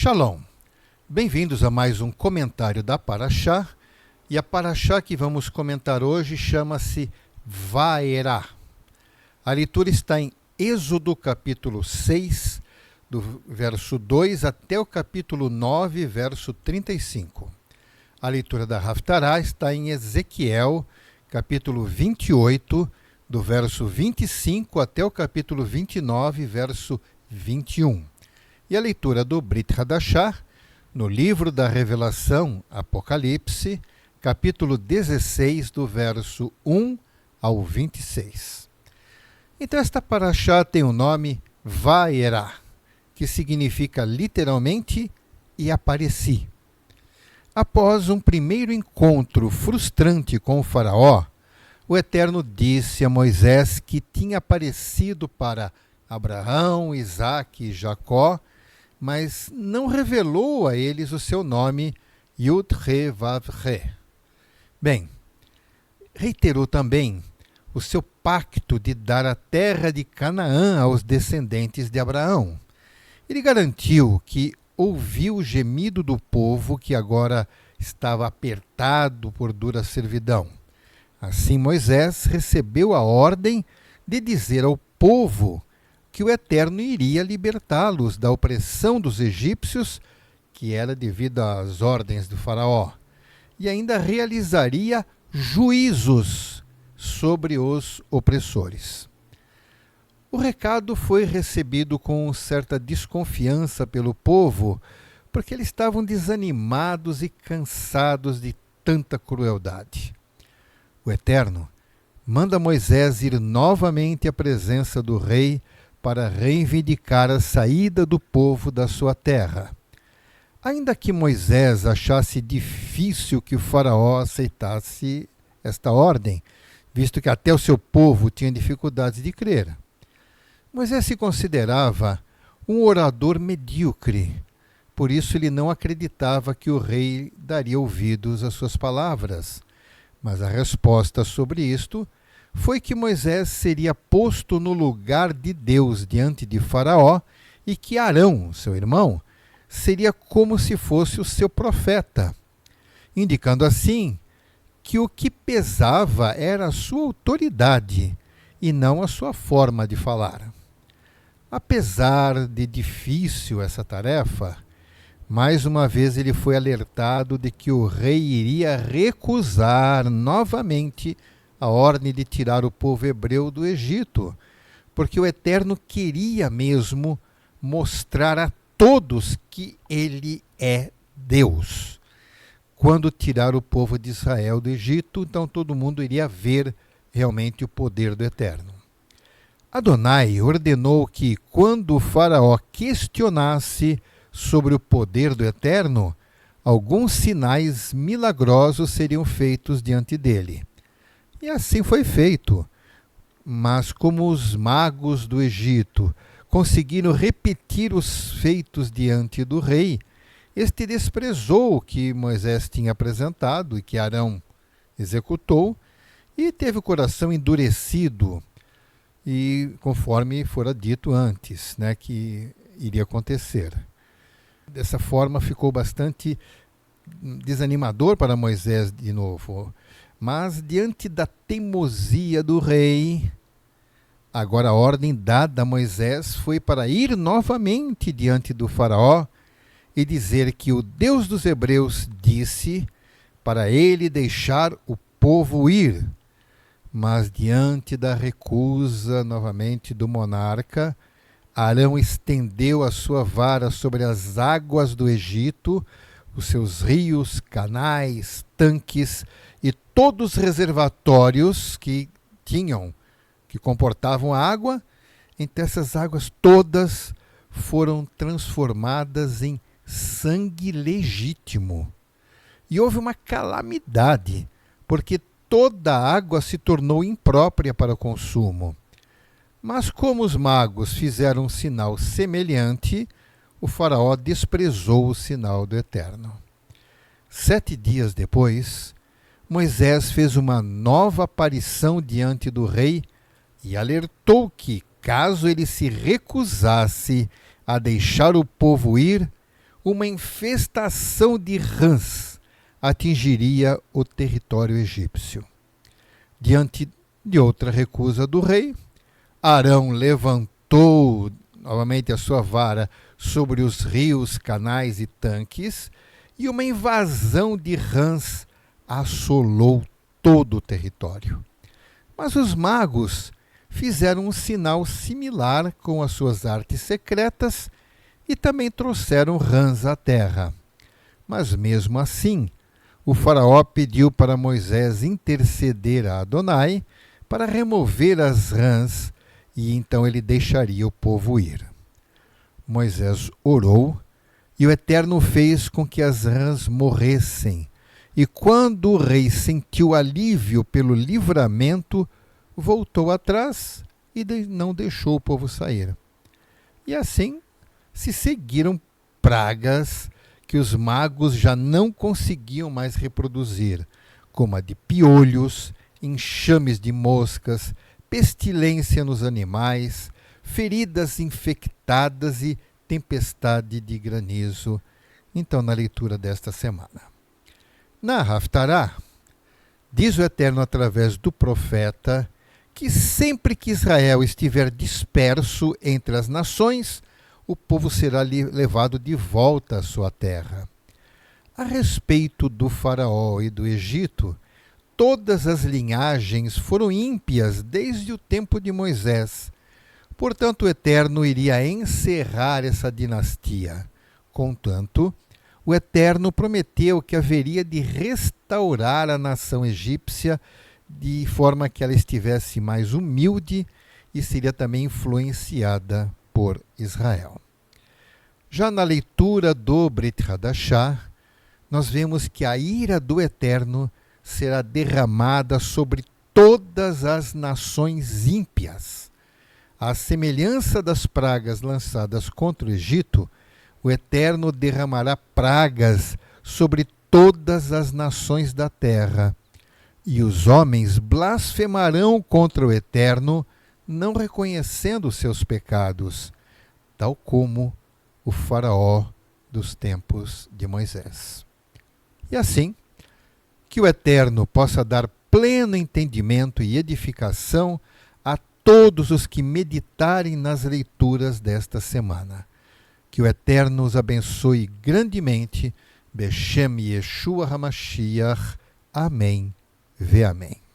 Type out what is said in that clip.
Shalom, bem-vindos a mais um comentário da Parashá, e a Parashá que vamos comentar hoje chama-se Vaerá. A leitura está em Êxodo capítulo 6, do verso 2 até o capítulo 9, verso 35. A leitura da Haftará está em Ezequiel capítulo 28, do verso 25 até o capítulo 29, verso 21. E a leitura do Brit Hadashah, no livro da Revelação, Apocalipse, capítulo 16, do verso 1 ao 26. Então esta parashá tem o nome Vaerá, que significa literalmente e apareci. Após um primeiro encontro frustrante com o faraó, o Eterno disse a Moisés que tinha aparecido para Abraão, Isaque e Jacó, mas não revelou a eles o seu nome, Yud-He-Vav-He. Bem, reiterou também o seu pacto de dar a terra de Canaã aos descendentes de Abraão. Ele garantiu que ouviu o gemido do povo que agora estava apertado por dura servidão. Assim Moisés recebeu a ordem de dizer ao povo que o Eterno iria libertá-los da opressão dos egípcios, que era devido às ordens do faraó, e ainda realizaria juízos sobre os opressores. O recado foi recebido com certa desconfiança pelo povo, porque eles estavam desanimados e cansados de tanta crueldade. O Eterno manda Moisés ir novamente à presença do rei para reivindicar a saída do povo da sua terra. Ainda que Moisés achasse difícil que o faraó aceitasse esta ordem, visto que até o seu povo tinha dificuldades de crer. Moisés se considerava um orador medíocre, por isso ele não acreditava que o rei daria ouvidos às suas palavras. Mas a resposta sobre isto foi que Moisés seria posto no lugar de Deus diante de Faraó e que Arão, seu irmão, seria como se fosse o seu profeta, indicando assim que o que pesava era a sua autoridade e não a sua forma de falar. Apesar de difícil essa tarefa, mais uma vez ele foi alertado de que o rei iria recusar novamente a ordem de tirar o povo hebreu do Egito, porque o Eterno queria mesmo mostrar a todos que ele é Deus. Quando tirar o povo de Israel do Egito, então todo mundo iria ver realmente o poder do Eterno. Adonai ordenou que, quando o faraó questionasse sobre o poder do Eterno, alguns sinais milagrosos seriam feitos diante dele. E assim foi feito. Mas como os magos do Egito conseguiram repetir os feitos diante do rei, este desprezou o que Moisés tinha apresentado e que Arão executou, e teve o coração endurecido, e conforme fora dito antes, que iria acontecer. Dessa forma ficou bastante desanimador para Moisés de novo. Mas diante da teimosia do rei, agora a ordem dada a Moisés foi para ir novamente diante do faraó e dizer que o Deus dos hebreus disse para ele deixar o povo ir. Mas diante da recusa novamente do monarca, Arão estendeu a sua vara sobre as águas do Egito, os seus rios, canais, tanques e todos os reservatórios que comportavam água. Então essas águas todas foram transformadas em sangue legítimo. E houve uma calamidade, porque toda a água se tornou imprópria para consumo. Mas como os magos fizeram um sinal semelhante, o faraó desprezou o sinal do Eterno. 7 dias depois, Moisés fez uma nova aparição diante do rei e alertou que, caso ele se recusasse a deixar o povo ir, uma infestação de rãs atingiria o território egípcio. Diante de outra recusa do rei, Arão levantou novamente a sua vara sobre os rios, canais e tanques, e uma invasão de rãs assolou todo o território. Mas os magos fizeram um sinal similar com as suas artes secretas e também trouxeram rãs à terra. Mas mesmo assim, o faraó pediu para Moisés interceder a Adonai para remover as rãs e então ele deixaria o povo ir. Moisés orou e o Eterno fez com que as rãs morressem. E quando o rei sentiu alívio pelo livramento, voltou atrás e não deixou o povo sair. E assim se seguiram pragas que os magos já não conseguiam mais reproduzir, como a de piolhos, enxames de moscas, pestilência nos animais, feridas infectadas e tempestade de granizo. Então, na leitura desta semana. Na Haftará, diz o Eterno através do profeta que sempre que Israel estiver disperso entre as nações, o povo será levado de volta à sua terra. A respeito do faraó e do Egito, todas as linhagens foram ímpias desde o tempo de Moisés. Portanto, o Eterno iria encerrar essa dinastia. Contanto, o Eterno prometeu que haveria de restaurar a nação egípcia de forma que ela estivesse mais humilde e seria também influenciada por Israel. Já na leitura do Brit Hadashah, nós vemos que a ira do Eterno será derramada sobre todas as nações ímpias. À semelhança das pragas lançadas contra o Egito, o Eterno derramará pragas sobre todas as nações da terra. E os homens blasfemarão contra o Eterno, não reconhecendo seus pecados, tal como o faraó dos tempos de Moisés. E assim, que o Eterno possa dar pleno entendimento e edificação a todos os que meditarem nas leituras desta semana. Que o Eterno os abençoe grandemente. Beshem Yeshua HaMashiach. Amém. Amém.